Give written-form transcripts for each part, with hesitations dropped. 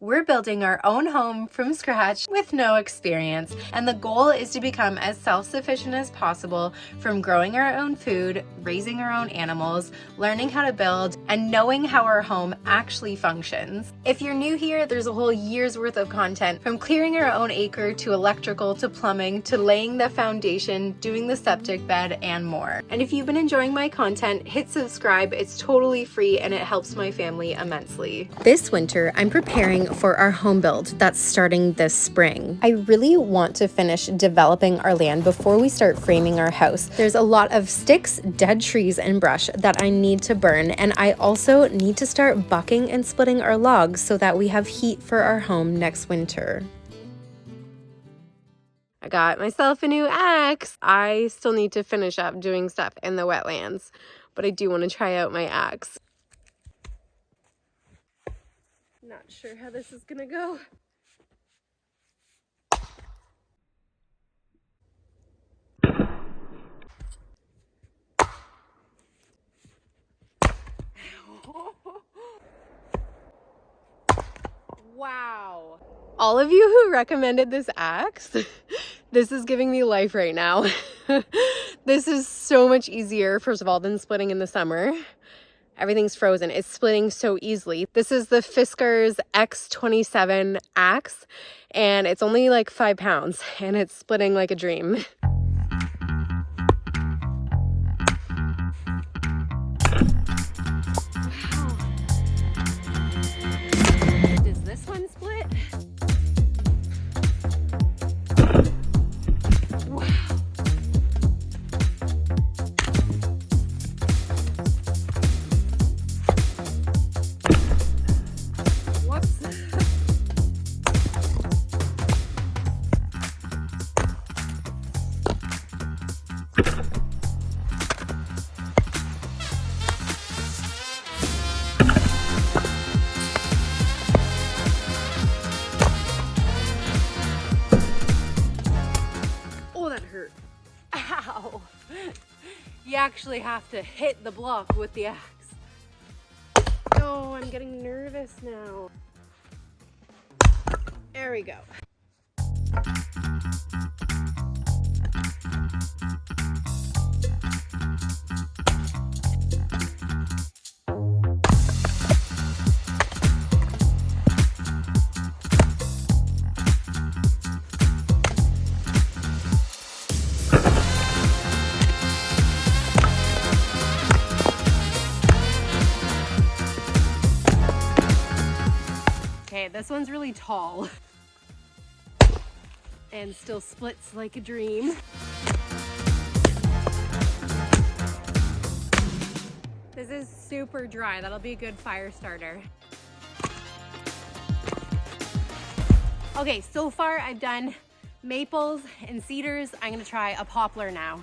We're building our own home from scratch with no experience, and the goal is to become as self-sufficient as possible from growing our own food, raising our own animals, learning how to build, and knowing how our home actually functions. If you're new here, there's a whole year's worth of content, from clearing our own acre to electrical to plumbing to laying the foundation, doing the septic bed, and more. And if you've been enjoying my content, hit subscribe. It's totally free and it helps my family immensely. This winter, I'm preparing for our home build that's starting this spring. I really want to finish developing our land before we start framing our house. There's a lot of sticks, dead trees, and brush that I need to burn, and I also need to start bucking and splitting our logs so that we have heat for our home next winter. I got myself a new axe. I still need to finish up doing stuff in the wetlands, but I do want to try out my axe. Not sure how this is gonna go. Wow. All of you who recommended this axe, this is giving me life right now. This is so much easier, first of all, than splitting in the summer. Everything's frozen. It's splitting so easily. This is the Fiskars X27 axe, and it's only like 5 pounds, and it's splitting like a dream. Wow. Does this one split? Wow. Ow! You actually have to hit the block with the axe. Oh, I'm getting nervous now. There we go. Okay, this one's really tall and still splits like a dream. This is super dry. That'll be a good fire starter. Okay, so far I've done maples and cedars. I'm gonna try a poplar now.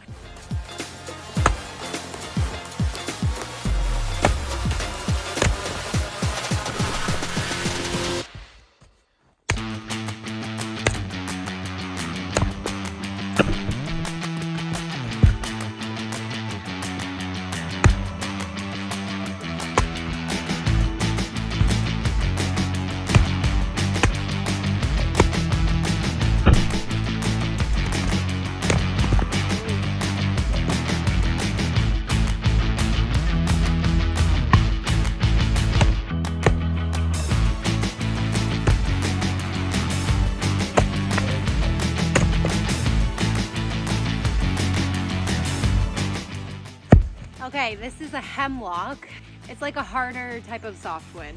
Okay, this is a hemlock. It's like a harder type of softwood.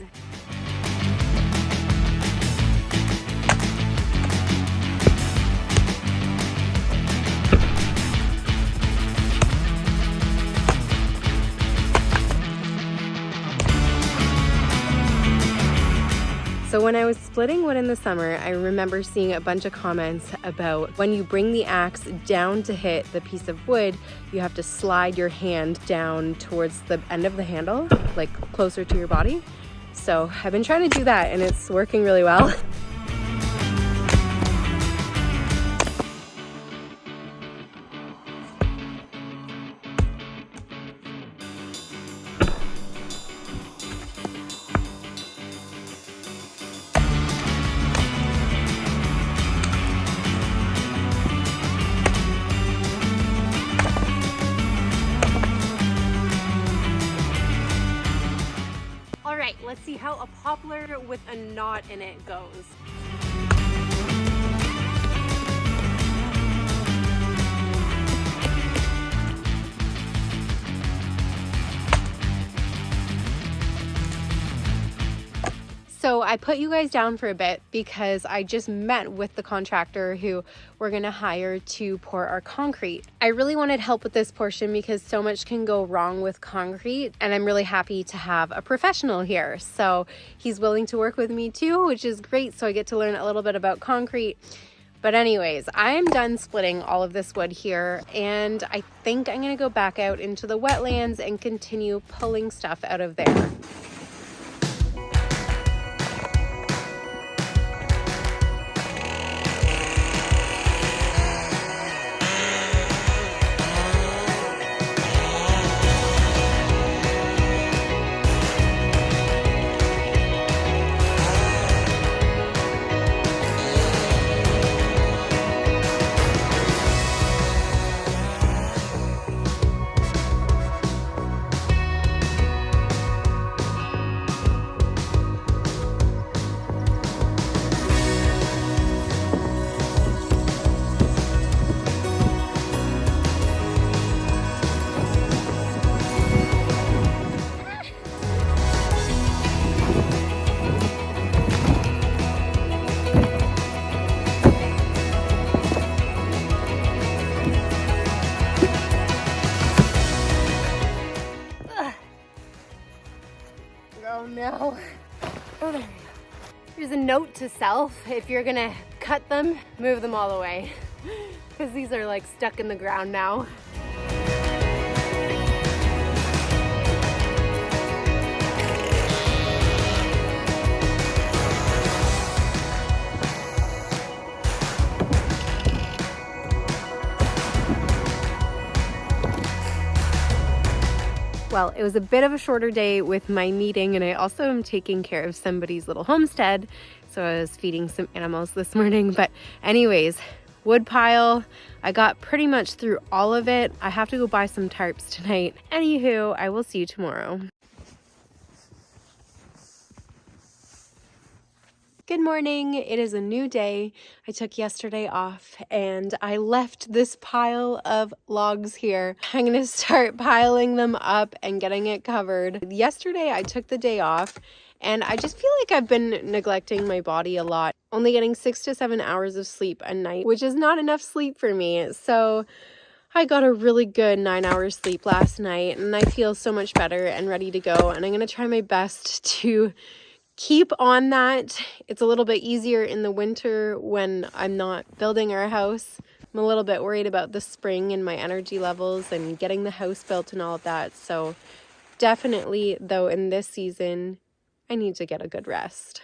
So when I was splitting wood in the summer, I remember seeing a bunch of comments about when you bring the axe down to hit the piece of wood, you have to slide your hand down towards the end of the handle, like closer to your body. So I've been trying to do that and it's working really well. see how a poplar with a knot in it goes. So I put you guys down for a bit because I just met with the contractor who we're gonna hire to pour our concrete. I really wanted help with this portion because so much can go wrong with concrete, and I'm really happy to have a professional here. So he's willing to work with me too, which is great. So I get to learn a little bit about concrete. But anyways, I am done splitting all of this wood here, and I think I'm gonna go back out into the wetlands and continue pulling stuff out of there. Oh no. Oh, there we go. Here's a note to self. If you're gonna cut them, move them all away. Because these are like stuck in the ground now. Well, it was a bit of a shorter day with my meeting, and I also am taking care of somebody's little homestead. So I was feeding some animals this morning. But anyways, wood pile, I got pretty much through all of it. I have to go buy some tarps tonight. Anywho, I will see you tomorrow. Good morning. It is a new day. I took yesterday off and I left this pile of logs here. I'm going to start piling them up and getting it covered. Yesterday I took the day off and I just feel like I've been neglecting my body a lot. Only getting 6 to 7 hours of sleep a night, which is not enough sleep for me. So I got a really good 9 hours sleep last night and I feel so much better and ready to go. And I'm going to try my best to keep on that. It's a little bit easier in the winter when I'm not building our house. I'm a little bit worried about the spring and my energy levels and getting the house built and all of that. So definitely, though, in this season, I need to get a good rest.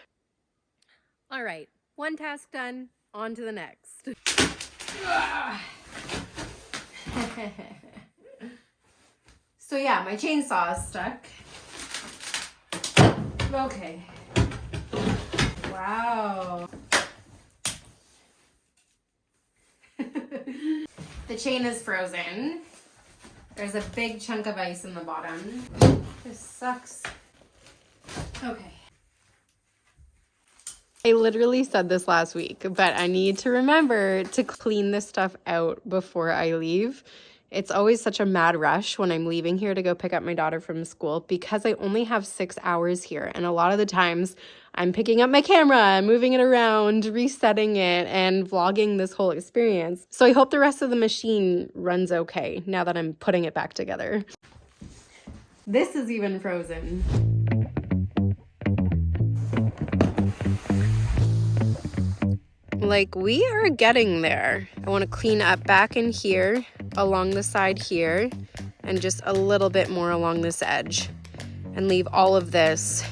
All right, one task done, on to the next. So yeah, my chainsaw is stuck. Okay. Wow. The chain is frozen. There's a big chunk of ice in the bottom. This sucks. Okay. I literally said this last week, but I need to remember to clean this stuff out before I leave. It's always such a mad rush when I'm leaving here to go pick up my daughter from school because I only have 6 hours here. And a lot of the times I'm picking up my camera, moving it around, resetting it, and vlogging this whole experience. So I hope the rest of the machine runs okay now that I'm putting it back together. This is even frozen. Like, we are getting there. I want to clean up back in here, along the side here, and just a little bit more along this edge, and leave all of this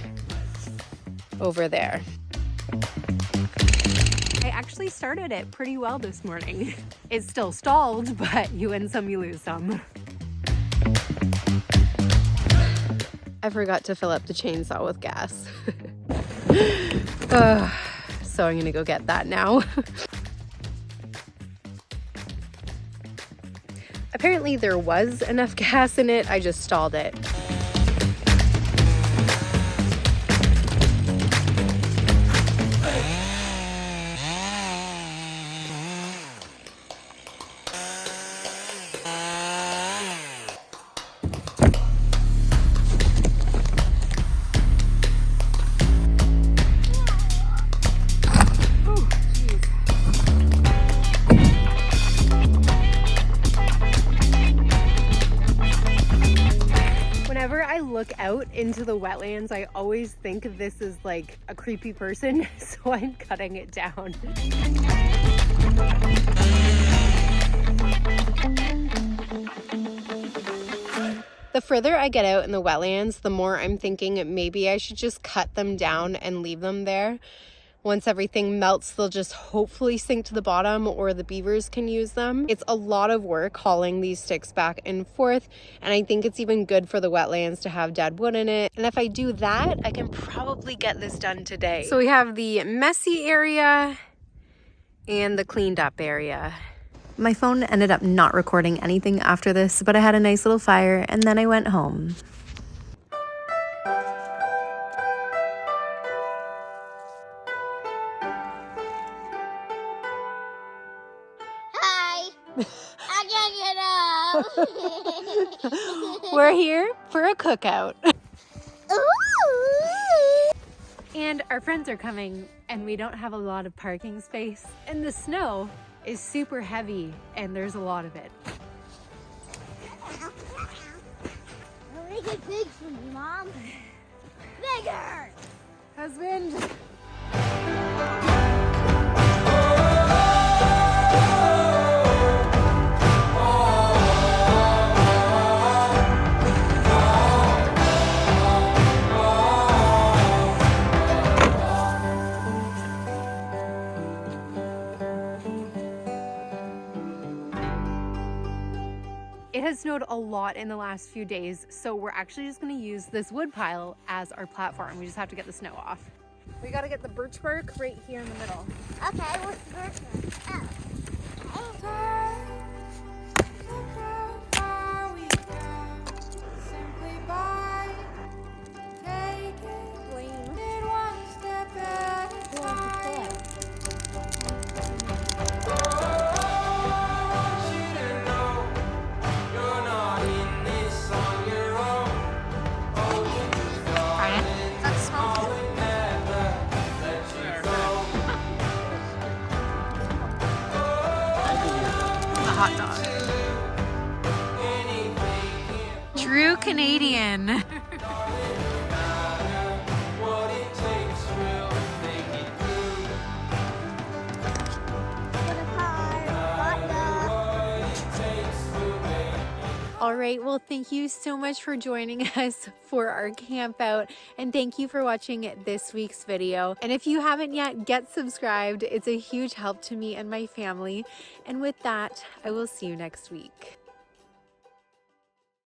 over there. I actually started it pretty well this morning. It's still stalled, but you win some, you lose some. I forgot to fill up the chainsaw with gas. So I'm gonna go get that now. Apparently there was enough gas in it, I just stalled it. into the wetlands, I always think this is like a creepy person, so I'm cutting it down. The further I get out in the wetlands, the more I'm thinking maybe I should just cut them down and leave them there. Once everything melts, they'll just hopefully sink to the bottom or the beavers can use them. It's a lot of work hauling these sticks back and forth, and I think it's even good for the wetlands to have dead wood in it. And if I do that, I can probably get this done today. So we have the messy area and the cleaned up area. My phone ended up not recording anything after this, but I had a nice little fire and then I went home. Hi. I can't get up. We're here for a cookout. Ooh. And our friends are coming and we don't have a lot of parking space. And the snow is super heavy and there's a lot of it. I'll make it big for me, Mom. Bigger. Husband. It has snowed a lot in the last few days, so we're actually just going to use this wood pile as our platform. We just have to get the snow off. We got to get the birch bark right here in the middle. Okay, what's the first one? Hot dog. True Canadian. All right, well, thank you so much for joining us for our camp out, and thank you for watching this week's video. And if you haven't yet, get subscribed. It's a huge help to me and my family. And with that, I will see you next week.